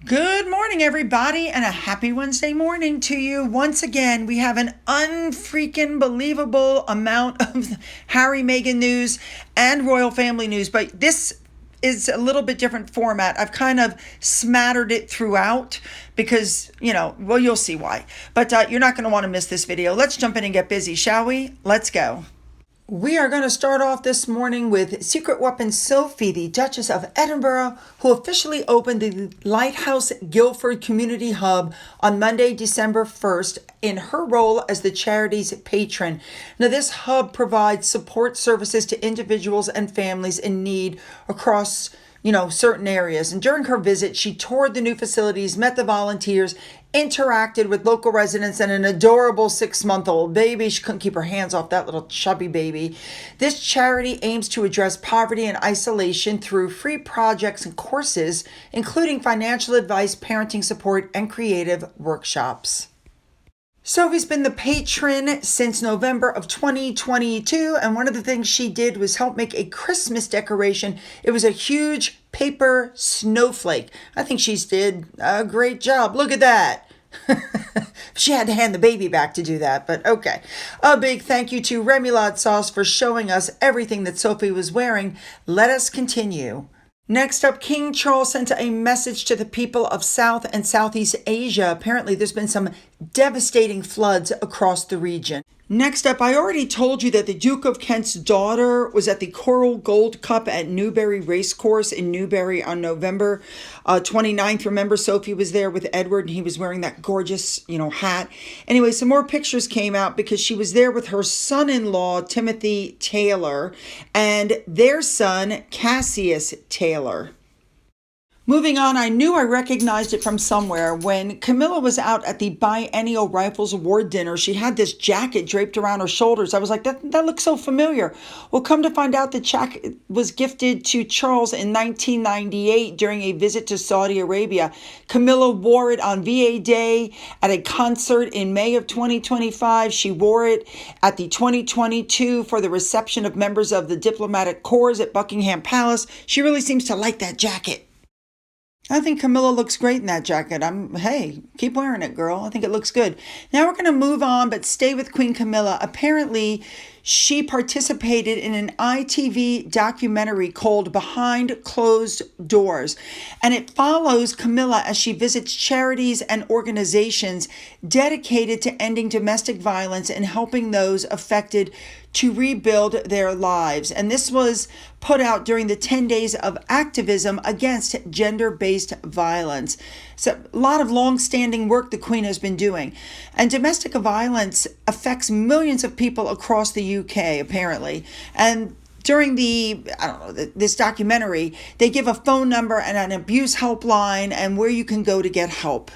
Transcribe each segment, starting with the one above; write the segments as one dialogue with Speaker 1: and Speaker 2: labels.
Speaker 1: Good morning, everybody, and a happy Wednesday morning to you. Once again, we have an unfreaking believable amount of Harry, Meghan news and royal family news, but this is a little bit different format. I've kind of smattered it throughout because, you'll see why. But you're not going to want to miss this video. Let's jump in and get busy, shall we? Let's go. We are going to start off this morning with Secret Weapon Sophie, the Duchess of Edinburgh, who officially opened the Lighthouse Guildford Community Hub on Monday, December 1st, in her role as the charity's patron. Now, this hub provides support services to individuals and families in need across certain areas. And during her visit, she toured the new facilities, met the volunteers, interacted with local residents and an adorable 6-month-old baby. She couldn't keep her hands off that little chubby baby. This charity aims to address poverty and isolation through free projects and courses, including financial advice, parenting support, and creative workshops. Sophie's been the patron since November of 2022, and one of the things she did was help make a Christmas decoration. It was a huge paper snowflake. I think she did a great job. Look at that. She had to hand the baby back to do that, but okay. A big thank you to Remoulade Sauce for showing us everything that Sophie was wearing. Let us continue. Next up, King Charles sent a message to the people of South and Southeast Asia. Apparently, there's been some devastating floods across the region. Next up, I already told you that the Duke of Kent's daughter was at the Coral Gold Cup at Newbury Racecourse in Newbury on November 29th. Remember, Sophie was there with Edward and he was wearing that gorgeous, hat. Anyway, some more pictures came out because she was there with her son-in-law, Timothy Taylor, and their son, Cassius Taylor. Moving on, I knew I recognized it from somewhere. When Camilla was out at the Biennial Rifles Award dinner, she had this jacket draped around her shoulders. I was like, that looks so familiar. Well, come to find out, the jacket was gifted to Charles in 1998 during a visit to Saudi Arabia. Camilla wore it on VA Day at a concert in May of 2025. She wore it at the 2022 for the reception of members of the diplomatic corps at Buckingham Palace. She really seems to like that jacket. I think Camilla looks great in that jacket. Hey, keep wearing it, girl. I think it looks good. Now we're going to move on, but stay with Queen Camilla. Apparently, she participated in an ITV documentary called Behind Closed Doors, and it follows Camilla as she visits charities and organizations dedicated to ending domestic violence and helping those affected to rebuild their lives. And this was put out during the 10 days of activism against gender-based violence. So a lot of long-standing work the Queen has been doing. And domestic violence affects millions of people across the UK, apparently. And during this documentary, they give a phone number and an abuse helpline and where you can go to get help.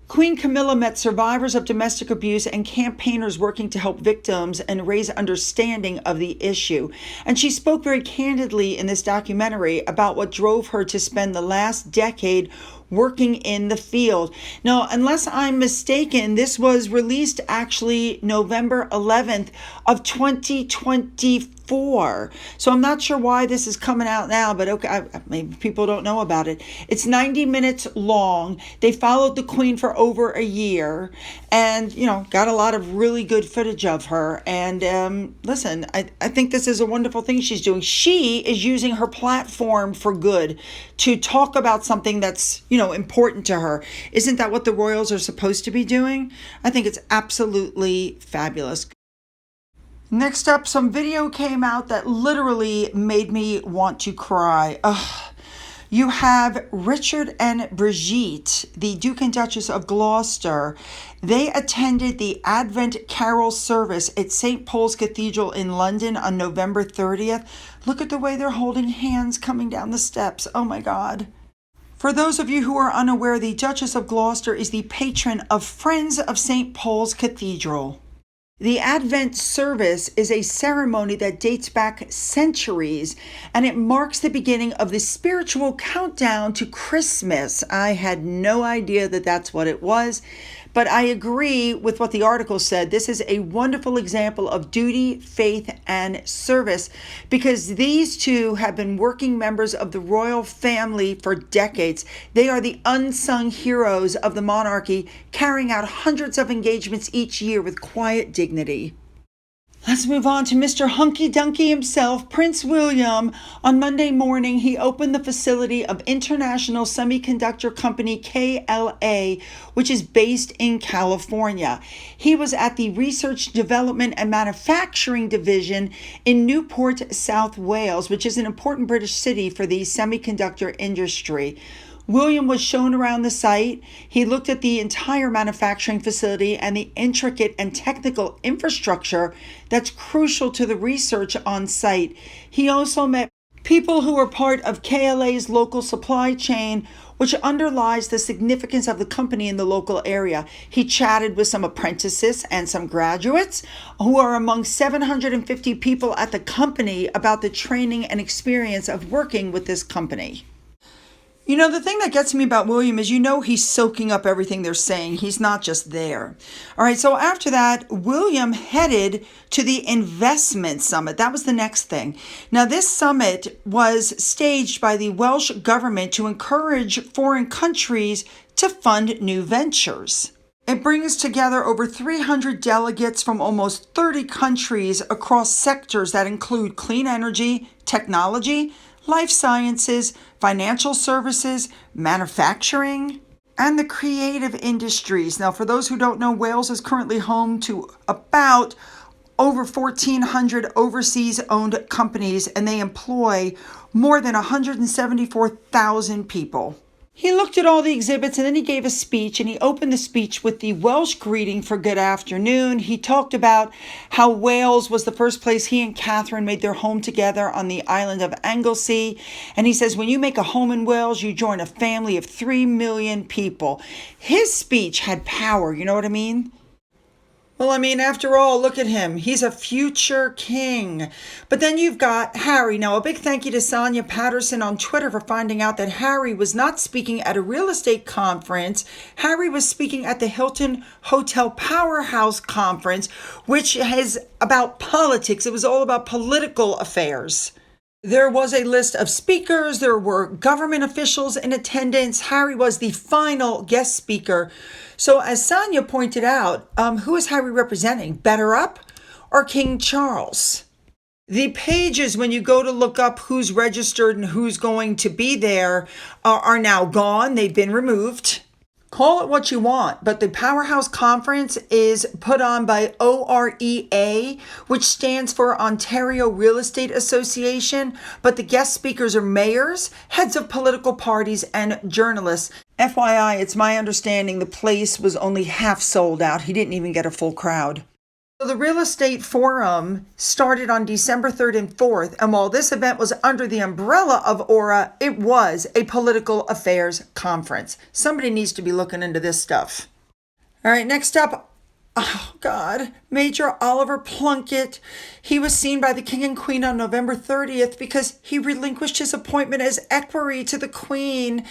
Speaker 1: Queen Camilla met survivors of domestic abuse and campaigners working to help victims and raise understanding of the issue. And she spoke very candidly in this documentary about what drove her to spend the last decade working in the field. Now, unless I'm mistaken, this was released actually November 11th of 2024. So I'm not sure why this is coming out now, but okay, maybe people don't know about it. It's 90 minutes long. They followed the Queen for over a year and, got a lot of really good footage of her. And listen, I think this is a wonderful thing she's doing. She is using her platform for good to talk about something that's, important to her. Isn't that what the royals are supposed to be doing? I think it's absolutely fabulous. Next up, some video came out that literally made me want to cry. You have Richard and Brigitte, the Duke and Duchess of Gloucester. They attended the Advent Carol service at St. Paul's Cathedral in London on November 30th. Look at the way they're holding hands coming down the steps. Oh my God. For those of you who are unaware, the Duchess of Gloucester is the patron of Friends of St. Paul's Cathedral. The Advent service is a ceremony that dates back centuries, and it marks the beginning of the spiritual countdown to Christmas. I had no idea that that's what it was, But I agree with what the article said. This is a wonderful example of duty, faith, and service, because these two have been working members of the royal family for decades. They are the unsung heroes of the monarchy, carrying out hundreds of engagements each year with quiet dignity. Let's move on to Mr. Hunky Dunky himself, Prince William. On Monday morning, he opened the facility of International Semiconductor Company, KLA, which is based in California. He was at the Research, Development, and Manufacturing Division in Newport, South Wales, which is an important British city for the semiconductor industry. William was shown around the site. He looked at the entire manufacturing facility and the intricate and technical infrastructure that's crucial to the research on site. He also met people who were part of KLA's local supply chain, which underlies the significance of the company in the local area. He chatted with some apprentices and some graduates who are among 750 people at the company about the training and experience of working with this company. You know, the thing that gets me about William is, he's soaking up everything they're saying. He's not just there. All right, so after that, William headed to the investment summit. That was the next thing. Now, this summit was staged by the Welsh government to encourage foreign countries to fund new ventures. It brings together over 300 delegates from almost 30 countries across sectors that include clean energy, technology, life sciences, financial services, manufacturing, and the creative industries. Now, for those who don't know, Wales is currently home to about over 1,400 overseas-owned companies, and they employ more than 174,000 people. He looked at all the exhibits and then he gave a speech, and he opened the speech with the Welsh greeting for good afternoon. He talked about how Wales was the first place he and Catherine made their home together on the island of Anglesey. And he says, when you make a home in Wales, you join a family of 3 million people. His speech had power, you know what I mean? Well, after all, look at him. He's a future king. But then you've got Harry. Now, a big thank you to Sonia Patterson on Twitter for finding out that Harry was not speaking at a real estate conference. Harry was speaking at the Hilton Hotel Powerhouse Conference, which is about politics. It was all about political affairs. There was a list of speakers. There were government officials in attendance. Harry was the final guest speaker. So as Sonia pointed out, who is Harry representing? Better Up or King Charles? The pages, when you go to look up who's registered and who's going to be there, are now gone. They've been removed. Call it what you want, but the Powerhouse Conference is put on by OREA, which stands for Ontario Real Estate Association, but the guest speakers are mayors, heads of political parties, and journalists. FYI, it's my understanding the place was only half sold out. He didn't even get a full crowd. So the Real Estate Forum started on December 3rd and 4th, and while this event was under the umbrella of Aura, it was a political affairs conference. Somebody needs to be looking into this stuff. All right, next up, oh God, Major Oliver Plunkett. He was seen by the King and Queen on November 30th because he relinquished his appointment as equerry to the Queen.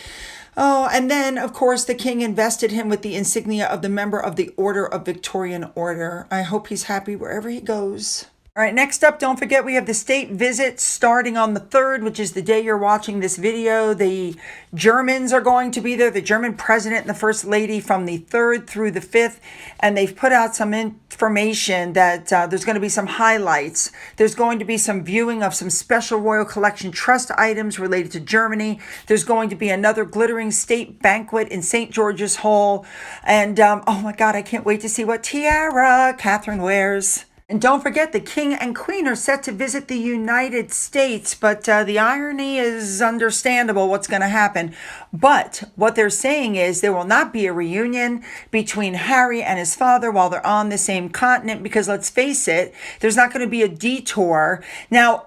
Speaker 1: Oh, and then, of course, the king invested him with the insignia of the member of the Order of Victorian Order. I hope he's happy wherever he goes. All right, next up, don't forget we have the state visit starting on the 3rd, which is the day you're watching this video. The Germans are going to be there, the German president and the first lady from the 3rd through the 5th, and they've put out some information that there's going to be some highlights. There's going to be some viewing of some special Royal Collection Trust items related to Germany. There's going to be another glittering state banquet in St. George's Hall, and oh my God, I can't wait to see what tiara Catherine wears. And don't forget, the King and Queen are set to visit the United States, but the irony is understandable what's going to happen. But what they're saying is there will not be a reunion between Harry and his father while they're on the same continent, because let's face it, there's not going to be a detour. Now,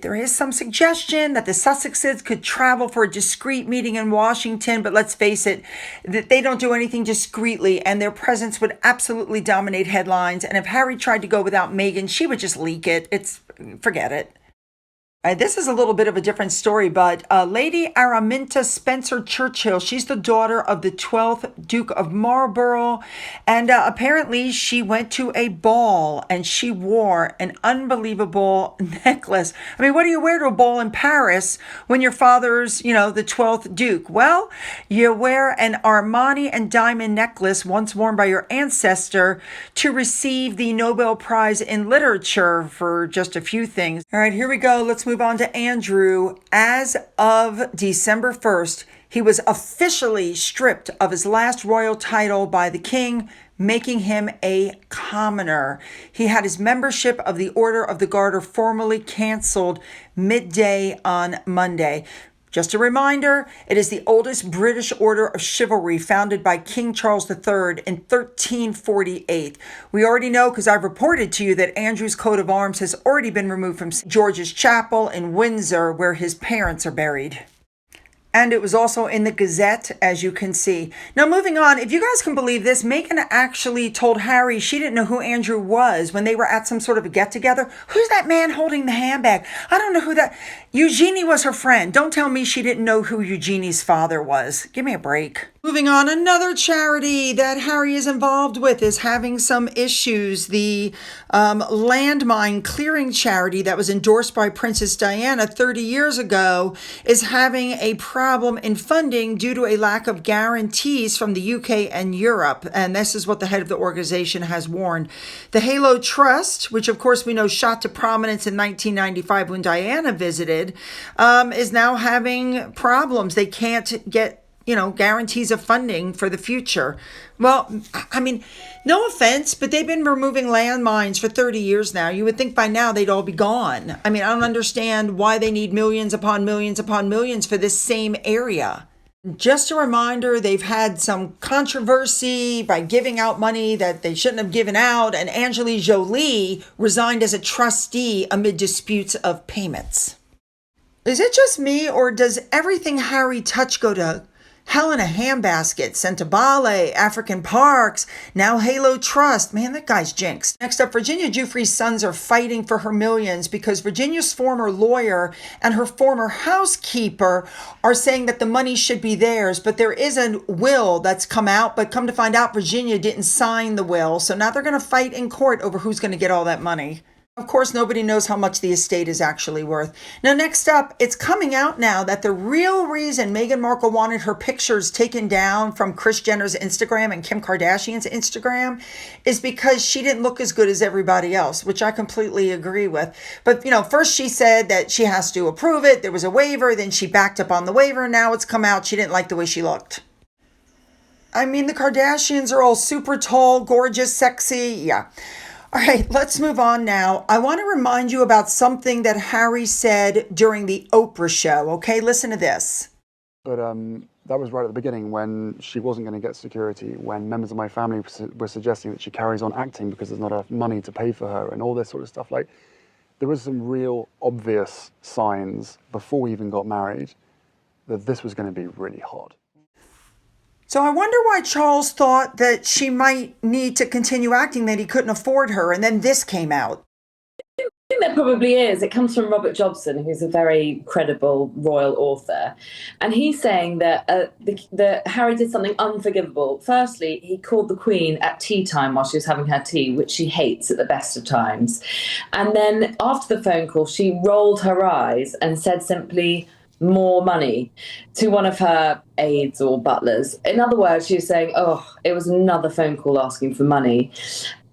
Speaker 1: there is some suggestion that the Sussexes could travel for a discreet meeting in Washington, but let's face it, that they don't do anything discreetly, and their presence would absolutely dominate headlines. And if Harry tried to go without Meghan, she would just leak it. Forget it. This is a little bit of a different story, but Lady Araminta Spencer Churchill, she's the daughter of the 12th Duke of Marlborough, and apparently she went to a ball and she wore an unbelievable necklace. I mean, what do you wear to a ball in Paris when your father's, the 12th Duke? Well, you wear an Armani and diamond necklace once worn by your ancestor to receive the Nobel Prize in Literature for just a few things. All right, here we go. Let's move on to Andrew. As of December 1st, he was officially stripped of his last royal title by the king, making him a commoner. He had his membership of the Order of the Garter formally canceled midday on Monday. Just a reminder, it is the oldest British order of chivalry founded by King Charles III in 1348. We already know, because I've reported to you, that Andrew's coat of arms has already been removed from St. George's Chapel in Windsor, where his parents are buried. And it was also in the Gazette, as you can see. Now, moving on, if you guys can believe this, Meghan actually told Harry she didn't know who Andrew was when they were at some sort of a get-together. Who's that man holding the handbag? I don't know who that... Eugenie was her friend. Don't tell me she didn't know who Eugenie's father was. Give me a break. Moving on, another charity that Harry is involved with is having some issues. The landmine clearing charity that was endorsed by Princess Diana 30 years ago is having a problem in funding due to a lack of guarantees from the UK and Europe. And this is what the head of the organization has warned. The Halo Trust, which of course we know shot to prominence in 1995 when Diana visited, is now having problems. They can't get guarantees of funding for the future. Well, I mean, no offense, but they've been removing landmines for 30 years now. You would think by now they'd all be gone. I mean, I don't understand why they need millions upon millions upon millions for this same area. Just a reminder, they've had some controversy by giving out money that they shouldn't have given out, and Angelina Jolie resigned as a trustee amid disputes of payments. Is it just me, or does everything Harry touched go to hell in a handbasket? Sent Ballet, African Parks, now Halo Trust. Man, that guy's jinxed. Next up, Virginia Giuffre's sons are fighting for her millions because Virginia's former lawyer and her former housekeeper are saying that the money should be theirs, but there is a will that's come out, but come to find out, Virginia didn't sign the will. So now they're going to fight in court over who's going to get all that money. Of course, nobody knows how much the estate is actually worth. Now, next up, it's coming out now that the real reason Meghan Markle wanted her pictures taken down from Kris Jenner's Instagram and Kim Kardashian's Instagram is because she didn't look as good as everybody else, which I completely agree with. But, first she said that she has to approve it. There was a waiver. Then she backed up on the waiver. Now it's come out she didn't like the way she looked. I mean, the Kardashians are all super tall, gorgeous, sexy. Yeah. All right, let's move on now. I want to remind you about something that Harry said during the Oprah show, okay? Listen to this.
Speaker 2: But that was right at the beginning when she wasn't going to get security, when members of my family were suggesting that she carries on acting because there's not enough money to pay for her and all this sort of stuff. Like, there was some real obvious signs before we even got married that this was going to be really hot.
Speaker 1: So I wonder why Charles thought that she might need to continue acting, that he couldn't afford her, and then this came out.
Speaker 3: I think there probably is. It comes from Robert Jobson, who's a very credible royal author. And he's saying that Harry did something unforgivable. Firstly, he called the Queen at tea time while she was having her tea, which she hates at the best of times. And then after the phone call, she rolled her eyes and said simply, "More money," to one of her aides or butlers. In other words, she was saying, it was another phone call asking for money.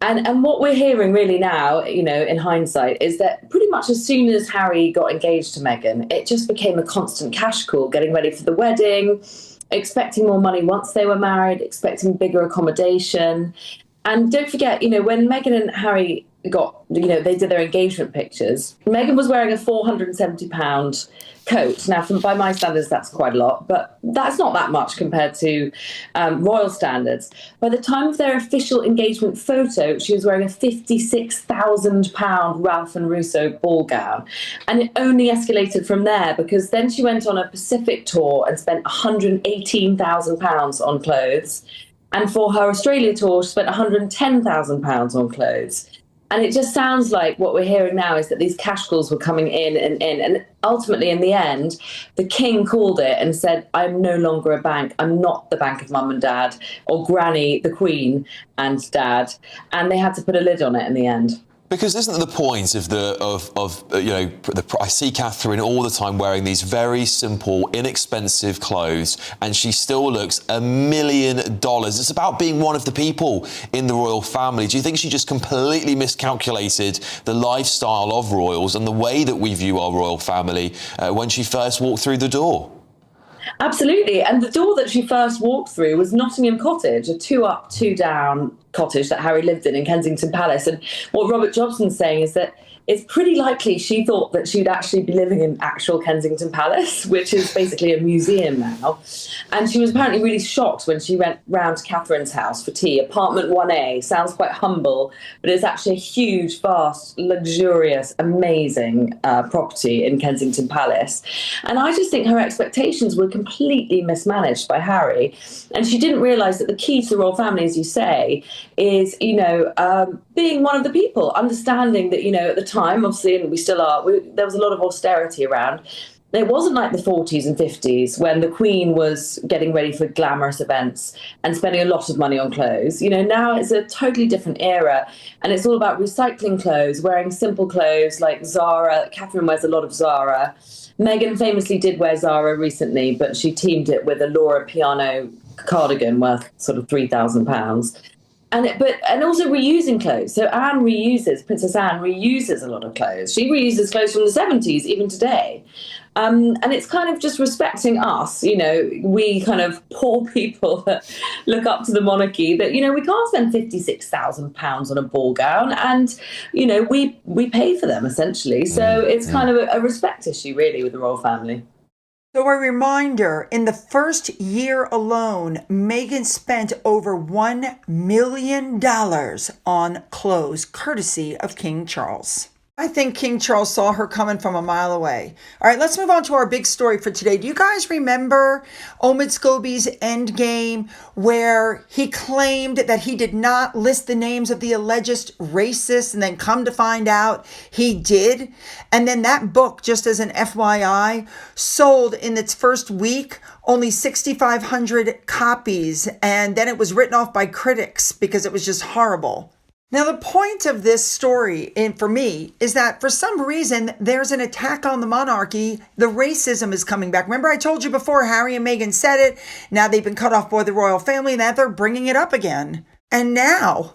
Speaker 3: And what we're hearing really now, in hindsight, is that pretty much as soon as Harry got engaged to Meghan, it just became a constant cash call, getting ready for the wedding, expecting more money once they were married, expecting bigger accommodation. And don't forget, when Meghan and Harry they did their engagement pictures, Meghan was wearing a £470 coat. Now, by my standards, that's quite a lot, but that's not that much compared to royal standards. By the time of their official engagement photo, she was wearing a £56,000 Ralph and Russo ball gown. And it only escalated from there because then she went on a Pacific tour and spent £118,000 on clothes. And for her Australia tour, she spent £110,000 on clothes. And it just sounds like what we're hearing now is that these cash calls were coming in and in. And ultimately, in the end, the king called it and said, I'm no longer a bank. I'm not the bank of mum and dad, or granny, the queen, and dad. And they had to put a lid on it in the end.
Speaker 4: Because isn't the point of I see Catherine all the time wearing these very simple, inexpensive clothes, and she still looks $1 million. It's about being one of the people in the royal family. Do you think she just completely miscalculated the lifestyle of royals and the way that we view our royal family when she first walked through the door?
Speaker 3: Absolutely. And the door that she first walked through was Nottingham Cottage, a 2-up, 2-down cottage that Harry lived in Kensington Palace. And what Robert Jobson's saying is that it's pretty likely she thought that she'd actually be living in actual Kensington Palace, which is basically a museum now. And she was apparently really shocked when she went round to Catherine's house for tea. Apartment 1A sounds quite humble, but it's actually a huge, vast, luxurious, amazing property in Kensington Palace. And I just think her expectations were completely mismanaged by Harry. And she didn't realise that the key to the royal family, as you say, is, being one of the people, understanding that, at the time, obviously, and we still are, there was a lot of austerity around. It wasn't like the 40s and 50s when the Queen was getting ready for glamorous events and spending a lot of money on clothes. Now it's a totally different era, and it's all about recycling clothes, wearing simple clothes like Zara. Catherine wears a lot of Zara. Meghan famously did wear Zara recently, but she teamed it with a Laura Piano cardigan worth sort of £3,000. And also reusing clothes. So Princess Anne reuses a lot of clothes. She reuses clothes from the 70s, even today. And it's kind of just respecting us, we kind of poor people that look up to the monarchy, that, we can't spend £56,000 on a ball gown, and, we pay for them, essentially. So it's kind of a respect issue, really, with the royal family.
Speaker 1: So a reminder, in the first year alone, Meghan spent over $1 million on clothes, courtesy of King Charles. I think King Charles saw her coming from a mile away. All right, let's move on to our big story for today. Do you guys remember Omid Scobie's Endgame, where he claimed that he did not list the names of the alleged racists, and then come to find out he did? And then that book, just as an FYI, sold in its first week only 6,500 copies, and then it was written off by critics because it was just horrible. Now, the point of this story, for me, is that for some reason, there's an attack on the monarchy. The racism is coming back. Remember, I told you before, Harry and Meghan said it. Now they've been cut off by the royal family, and that they're bringing it up again. And now,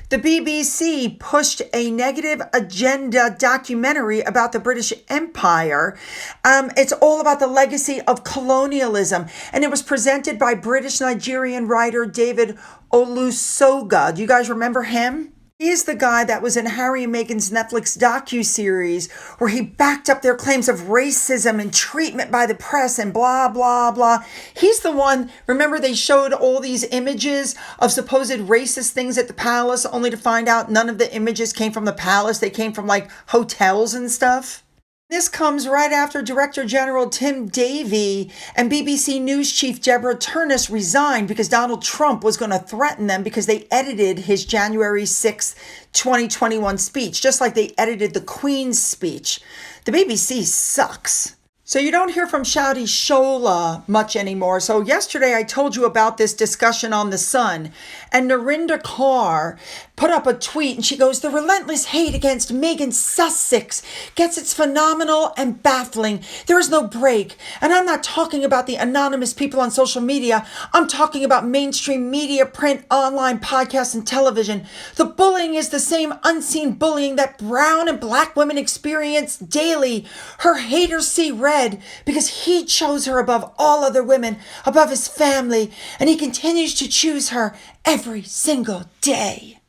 Speaker 1: the BBC pushed a negative agenda documentary about the British Empire. It's all about the legacy of colonialism. And it was presented by British-Nigerian writer David Olusoga. Do you guys remember him? He's the guy that was in Harry and Meghan's Netflix docuseries, where he backed up their claims of racism and treatment by the press and blah, blah, blah. He's the one, remember they showed all these images of supposed racist things at the palace, only to find out none of the images came from the palace. They came from like hotels and stuff. This comes right after Director General Tim Davie and BBC News Chief Deborah Turnus resigned because Donald Trump was going to threaten them because they edited his January 6, 2021 speech, just like they edited the Queen's speech. The BBC sucks. So you don't hear from Shouty Shola much anymore. So yesterday I told you about this discussion on The Sun, and Narinder Kaur put up a tweet and she goes, "The relentless hate against Meghan Sussex gets its phenomenal and baffling. There is no break. And I'm not talking about the anonymous people on social media. I'm talking about mainstream media, print, online, podcasts, and television. The bullying is the same unseen bullying that brown and black women experience daily. Her haters see red because he chose her above all other women, above his family, and he continues to choose her every single day."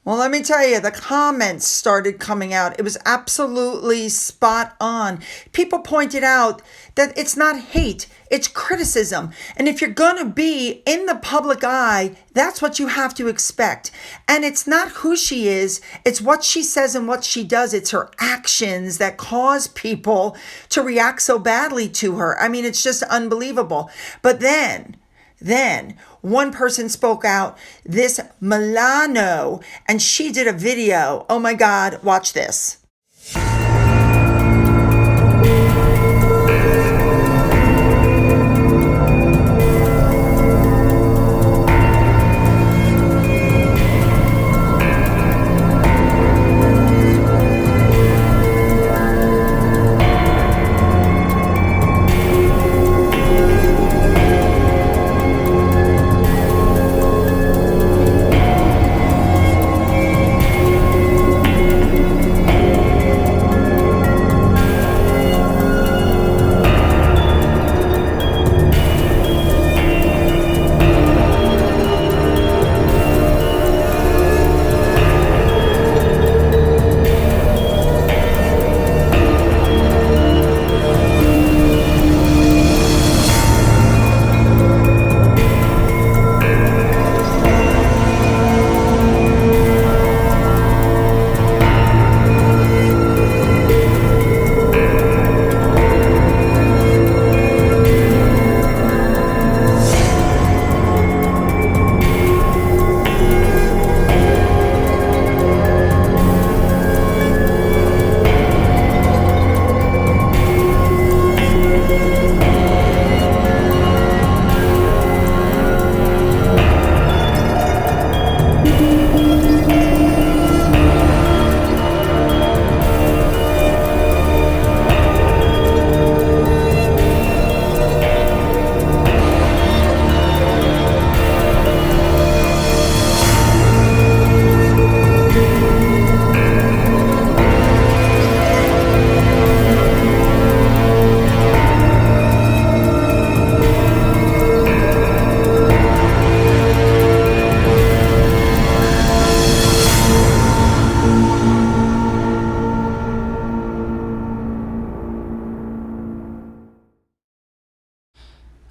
Speaker 1: Well, let me tell you, the comments started coming out. It was absolutely spot on. People pointed out that it's not hate, it's criticism. And if you're going to be in the public eye, that's what you have to expect. And it's not who she is, it's what she says and what she does. It's her actions that cause people to react so badly to her. I mean, it's just unbelievable. But then Then one person spoke out, this Milano, and she did a video. Oh my God, watch this.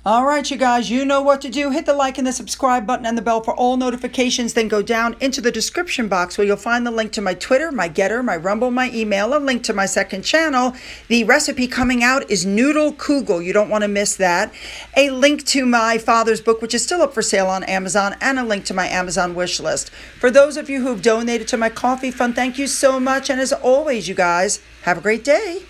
Speaker 1: All right, you guys, you know what to do. Hit the like and the subscribe button and the bell for all notifications. Then go down into the description box where you'll find the link to my Twitter, my Gettr, my Rumble, my email, a link to my second channel. The recipe coming out is Noodle Kugel. You don't want to miss that. A link to my father's book, which is still up for sale on Amazon, and a link to my Amazon wish list. For those of you who've donated to my coffee fund, thank you so much. And as always, you guys, have a great day.